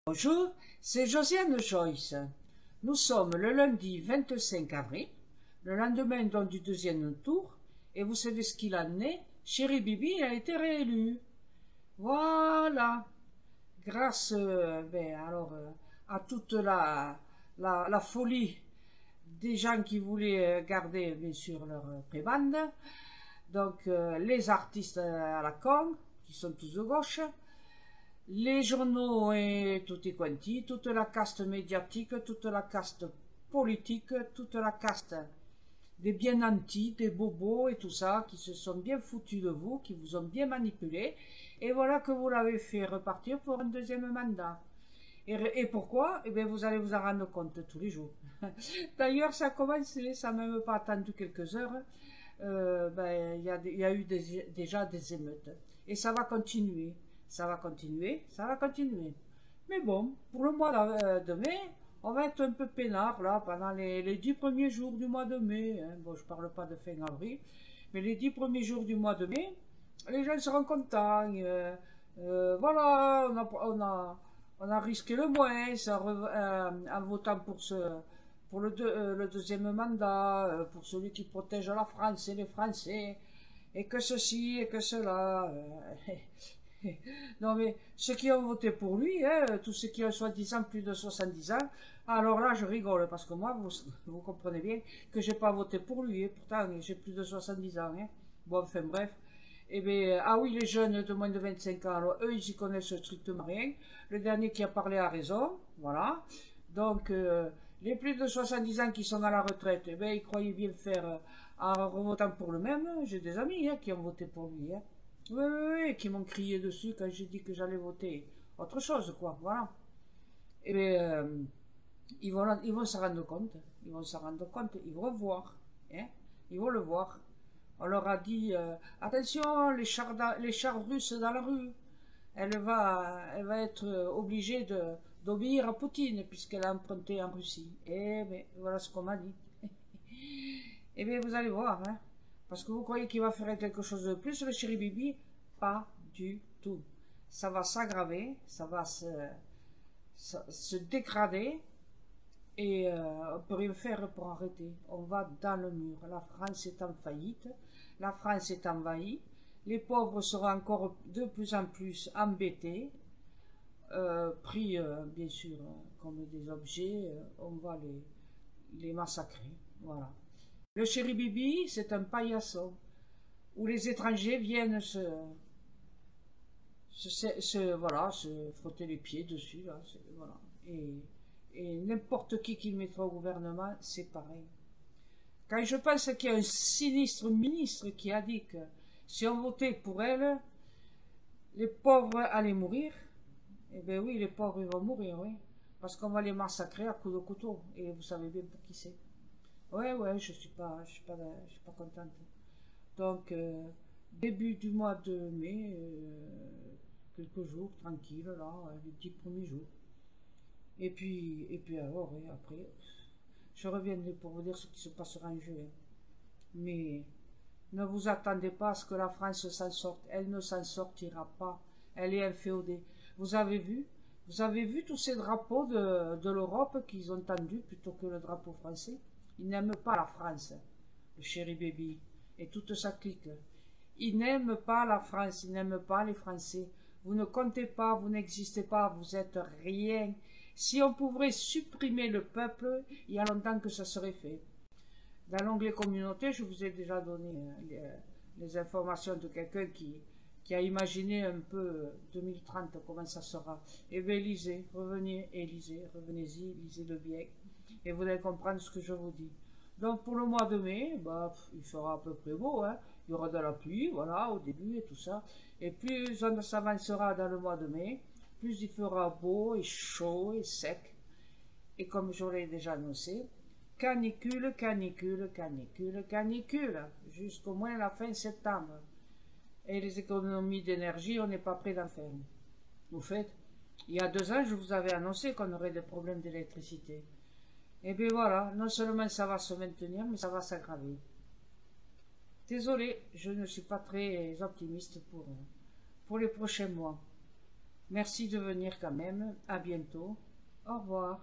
Bonjour, c'est Josiane Joyce. Nous sommes le lundi 25 avril, le lendemain donc du deuxième tour, et vous savez ce qu'il en est, Chéri Bibi a été réélu. Voilà, grâce à toute la folie des gens qui voulaient garder bien sûr leur prébande, donc les artistes à la con, qui sont tous de gauche, les journaux et tutti quanti, toute la caste médiatique, toute la caste politique, toute la caste des bien nantis, des bobos et tout ça, qui se sont bien foutus de vous, qui vous ont bien manipulé, et voilà que vous l'avez fait repartir pour un deuxième mandat. Et pourquoi? Eh bien, vous allez vous en rendre compte tous les jours. D'ailleurs, ça a commencé, ça n'a même pas attendu quelques heures. Il y a eu déjà des émeutes. Et ça va continuer. Ça va continuer, ça va continuer. Mais bon, pour le mois de mai, on va être un peu peinard là pendant les 10 premiers jours du mois de mai. Hein. Bon, je parle pas de fin avril, mais les 10 premiers jours du mois de mai, les gens seront contents. Voilà, on a risqué le moins en votant pour le deuxième mandat, pour celui qui protège la France et les Français, et que ceci et que cela. Non mais ceux qui ont voté pour lui, hein, tous ceux qui ont soi-disant plus de 70 ans, alors là je rigole parce que moi, vous comprenez bien que j'ai pas voté pour lui, hein, pourtant j'ai plus de 70 ans. Hein. Bon, enfin bref. Eh bien, ah oui, les jeunes de moins de 25 ans, alors eux, ils y connaissent strictement rien. Le dernier qui a parlé a raison, voilà. Donc, les plus de 70 ans qui sont à la retraite, eh bien, ils croyaient bien faire en revotant pour le même. J'ai des amis hein, qui ont voté pour lui. Hein. Oui, oui, oui, qui m'ont crié dessus quand j'ai dit que j'allais voter autre chose, quoi, voilà. Et bien, ils vont s'en rendre compte, ils vont s'en rendre compte, ils vont voir, hein, ils vont le voir. On leur a dit, attention, les chars russes dans la rue, elle va être obligée d'obéir à Poutine, puisqu'elle a emprunté en Russie. Eh bien, voilà ce qu'on m'a dit. Eh bien, vous allez voir, hein. Parce que vous croyez qu'il va faire quelque chose de plus, le chéri Bibi? Pas du tout. Ça va s'aggraver, ça va se dégrader, et on ne peut rien faire pour arrêter. On va dans le mur. La France est en faillite, la France est envahie, les pauvres seront encore de plus en plus embêtés, pris bien sûr comme des objets, on va les massacrer. Voilà. Le chéri Bibi, c'est un paillasson où les étrangers viennent voilà, se frotter les pieds dessus. Là, voilà. Et n'importe qui le mettra au gouvernement, c'est pareil. Quand je pense qu'il y a un sinistre ministre qui a dit que si on votait pour elle, les pauvres allaient mourir, eh bien oui, les pauvres ils vont mourir, oui. Parce qu'on va les massacrer à coups de couteau. Et vous savez bien pour qui c'est. Ouais, ouais, je suis pas contente. Donc, début du mois de mai, quelques jours, tranquille, là, les 10 premiers jours. Et puis alors, et après, je reviendrai pour vous dire ce qui se passera en juin. Mais ne vous attendez pas à ce que la France s'en sorte. Elle ne s'en sortira pas. Elle est inféodée. Vous avez vu tous ces drapeaux de l'Europe qu'ils ont tendus plutôt que le drapeau français? Ils n'aiment pas la France, le chéri Baby, et toute sa clique. Ils n'aiment pas la France, ils n'aiment pas les Français. Vous ne comptez pas, vous n'existez pas, vous êtes rien. Si on pouvait supprimer le peuple, il y a longtemps que ça serait fait. Dans l'onglet communauté, je vous ai déjà donné les informations de quelqu'un qui a imaginé un peu 2030, comment ça sera. Eh bien, lisez, revenez et lisez, revenez-y, lisez-le bien, et vous allez comprendre ce que je vous dis. Donc, pour le mois de mai, bah, il fera à peu près beau, hein. Il y aura de la pluie, voilà, au début et tout ça. Et plus on s'avancera dans le mois de mai, plus il fera beau et chaud et sec. Et comme je l'ai déjà annoncé, canicule, canicule, canicule, canicule, jusqu'au moins la fin septembre. Et les économies d'énergie, on n'est pas prêt d'en faire. Au fait, il y a 2 ans, je vous avais annoncé qu'on aurait des problèmes d'électricité. Et bien voilà, non seulement ça va se maintenir, mais ça va s'aggraver. Désolée, je ne suis pas très optimiste pour les prochains mois. Merci de venir quand même. À bientôt. Au revoir.